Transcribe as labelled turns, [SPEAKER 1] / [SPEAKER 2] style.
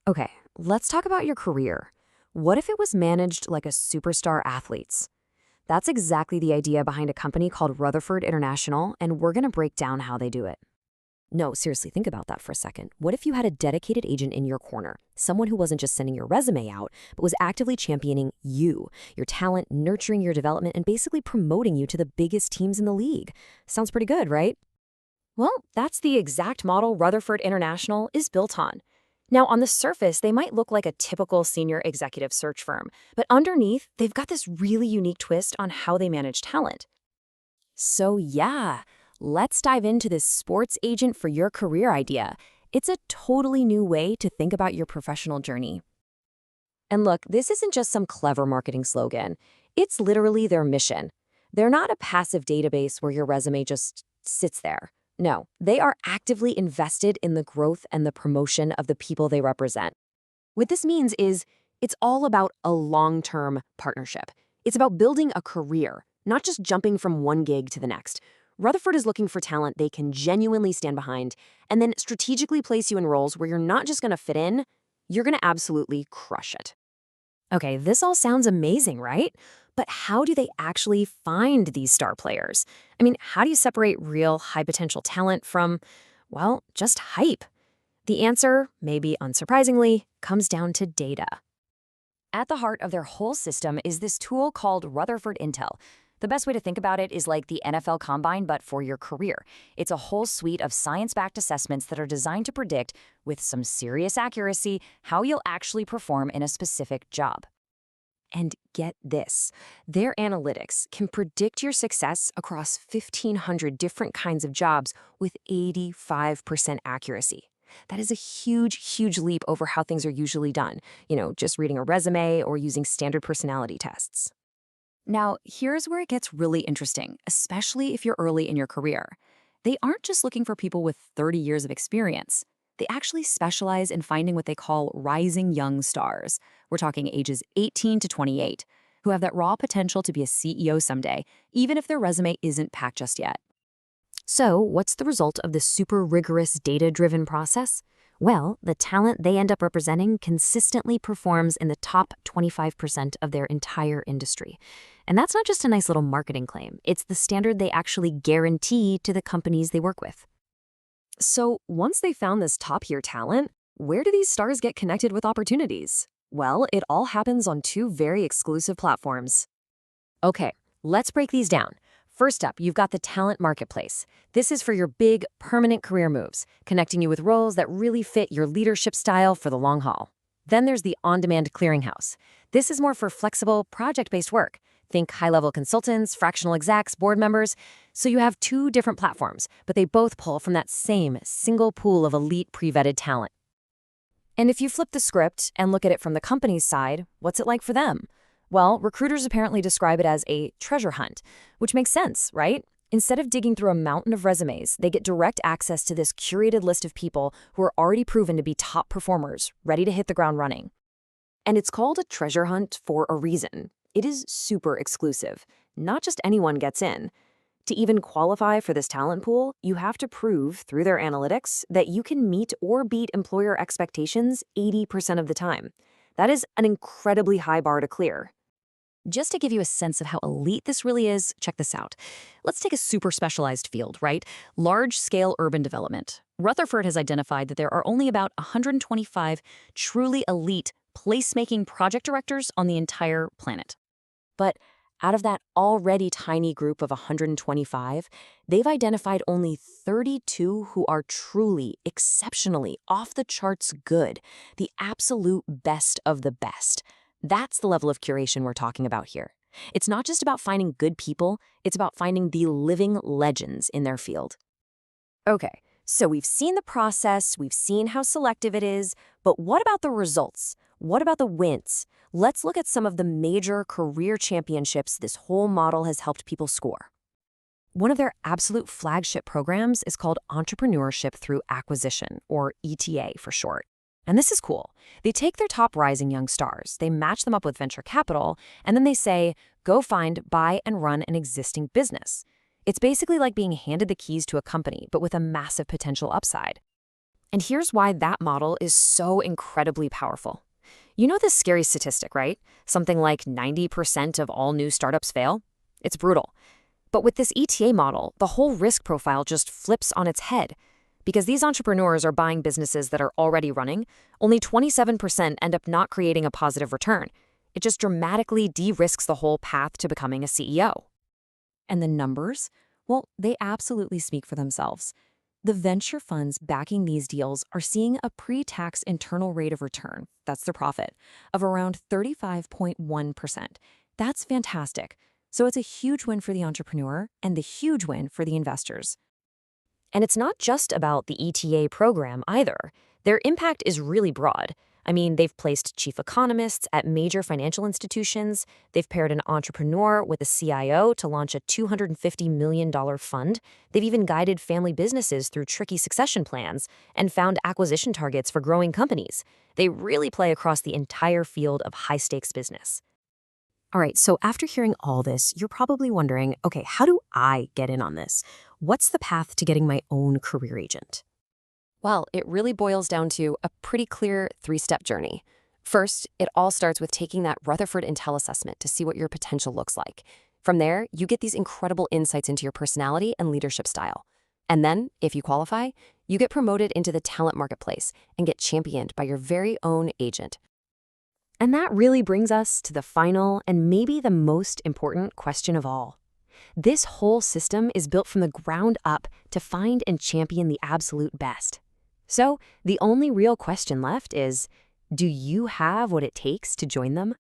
[SPEAKER 1] Okay, let's talk about your career. What if it was managed like a superstar athlete's? That's exactly the idea behind a company called Rutherford International, and we're going to break down how they do it. No, seriously, think about that for a second. What if you had a dedicated agent in your corner, someone who wasn't just sending your resume out, but was actively championing you, your talent, nurturing your development, and basically promoting you to the biggest teams in the league? Sounds pretty good, right? Well, that's the exact model Rutherford International is built on. Now, on the surface, they might look like a typical senior executive search firm, but underneath, they've got this really unique twist on how they manage talent. So, yeah, let's dive into this sports agent for your career idea. It's a totally new way to think about your professional journey. And look, this isn't just some clever marketing slogan. It's literally their mission. They're not a passive database where your resume just sits there. No, they are actively invested in the growth and the promotion of the people they represent. What this means is it's all about a long-term partnership. It's about building a career, not just jumping from one gig to the next. Rutherford is looking for talent they can genuinely stand behind and then strategically place you in roles where you're not just going to fit in, you're going to absolutely crush it. Okay, this all sounds amazing, right? But how do they actually find these star players? I mean, how do you separate real high-potential talent from, well, just hype? The answer, maybe unsurprisingly, comes down to data. At the heart of their whole system is this tool called Rutherford Intel. The best way to think about it is like the NFL Combine, but for your career. It's a whole suite of science-backed assessments that are designed to predict, with some serious accuracy, how you'll actually perform in a specific job. And get this, their analytics can predict your success across 1,500 different kinds of jobs with 85% accuracy. That is a huge, huge leap over how things are usually done, just reading a resume or using standard personality tests. Now, here's where it gets really interesting, especially if you're early in your career. They aren't just looking for people with 30 years of experience. They actually specialize in finding what they call rising young stars. We're talking ages 18 to 28, who have that raw potential to be a CEO someday, even if their resume isn't packed just yet. So, what's the result of this super rigorous data-driven process? Well, the talent they end up representing consistently performs in the top 25% of their entire industry. And that's not just a nice little marketing claim. It's the standard they actually guarantee to the companies they work with. So, once they found this top-tier talent, where do these stars get connected with opportunities? Well, it all happens on two very exclusive platforms. Okay, let's break these down. First up, you've got the talent marketplace. This is for your big, permanent career moves, connecting you with roles that really fit your leadership style for the long haul. Then there's the on-demand clearinghouse. This is more for flexible, project-based work. Think high-level consultants, fractional execs, board members. So you have two different platforms, but they both pull from that same single pool of elite pre-vetted talent. And if you flip the script and look at it from the company's side, what's it like for them? Well, recruiters apparently describe it as a treasure hunt, which makes sense, right? Instead of digging through a mountain of resumes, they get direct access to this curated list of people who are already proven to be top performers, ready to hit the ground running. And it's called a treasure hunt for a reason. It is super exclusive. Not just anyone gets in. To even qualify for this talent pool, you have to prove through their analytics that you can meet or beat employer expectations 80% of the time. That is an incredibly high bar to clear. Just to give you a sense of how elite this really is, check this out. Let's take a super specialized field, right? Large-scale urban development. Rutherford has identified that there are only about 125 truly elite placemaking project directors on the entire planet. But out of that already tiny group of 125, they've identified only 32 who are truly, exceptionally, off-the-charts good, the absolute best of the best. That's the level of curation we're talking about here. It's not just about finding good people, it's about finding the living legends in their field. Okay, so we've seen the process, we've seen how selective it is, but what about the results? What about the wins? Let's look at some of the major career championships this whole model has helped people score. One of their absolute flagship programs is called Entrepreneurship Through Acquisition, or ETA for short. And this is cool. They take their top rising young stars, they match them up with venture capital, and then they say, go find, buy, and run an existing business. It's basically like being handed the keys to a company, but with a massive potential upside. And here's why that model is so incredibly powerful. You know this scary statistic, right? Something like 90% of all new startups fail? It's brutal. But with this ETA model, the whole risk profile just flips on its head. Because these entrepreneurs are buying businesses that are already running, only 27% end up not creating a positive return. It just dramatically de-risks the whole path to becoming a CEO. And the numbers? Well, they absolutely speak for themselves. The venture funds backing these deals are seeing a pre-tax internal rate of return, that's the profit, of around 35.1%. That's fantastic. So it's a huge win for the entrepreneur and the huge win for the investors. And it's not just about the ETA program either. Their impact is really broad. I mean, they've placed chief economists at major financial institutions. They've paired an entrepreneur with a CIO to launch a $250 million fund. They've even guided family businesses through tricky succession plans and found acquisition targets for growing companies. They really play across the entire field of high-stakes business. All right, so after hearing all this, you're probably wondering, okay, how do I get in on this? What's the path to getting my own career agent? Well, it really boils down to a pretty clear 3-step journey. First, it all starts with taking that Rutherford Intel Assessment to see what your potential looks like. From there, you get these incredible insights into your personality and leadership style. And then, if you qualify, you get promoted into the talent marketplace and get championed by your very own agent. And that really brings us to the final and maybe the most important question of all. This whole system is built from the ground up to find and champion the absolute best. So, the only real question left is, do you have what it takes to join them?